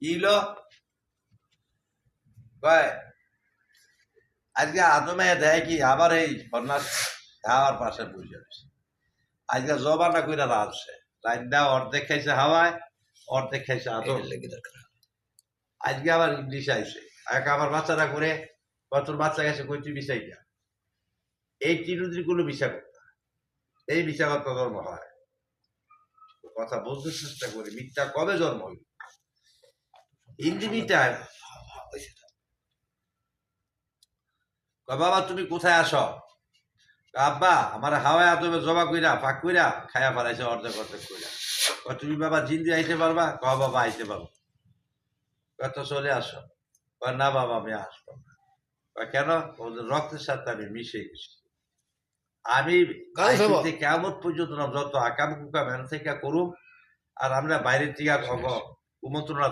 Elo কয় আজকে আদমে দেয় কি আবার এই সন্ন্যাস হাওয়ার পাশে বসে আছে আজকে জবানা কইরা রাঁধছে রান্না অর্ধেক খাইছে হাওয়ায় অর্ধেক খাইছে আদম আজকে আবার ইংলিশ আইছে আগে আমার বাচ্চারা করে তোর বাচ্চা গেছে কই তুই বিষাই না এই চিরুদ্রি গুলো বিষা করতে এই বিষাগত ধর্ম হয় কথা বলতে চেষ্টা করি মিথ্যা কবে জন্ম হইল হিন্দি টাইম বাবা তুমি কোথায় আসো আব্বা আমার হাওয়ায় আদমে জবা কইরা ফাঁক কইরা খায়া ফেলাইছে অর্ধেক অর্ধেক কইরা তুমি বাবা জিন্দি আইতে পারবা ক বাবা আইতে পারবো কত চলে আসো না বাবা আমি আসবো না কেন ওদের রক্তের সাথে আমি মিশে গেছি আমি কেমন পর্যন্ত যত আকাম কুকাম এন থেকে করুম আর আমরা বাইরের থেকে কুমন্ত্রণা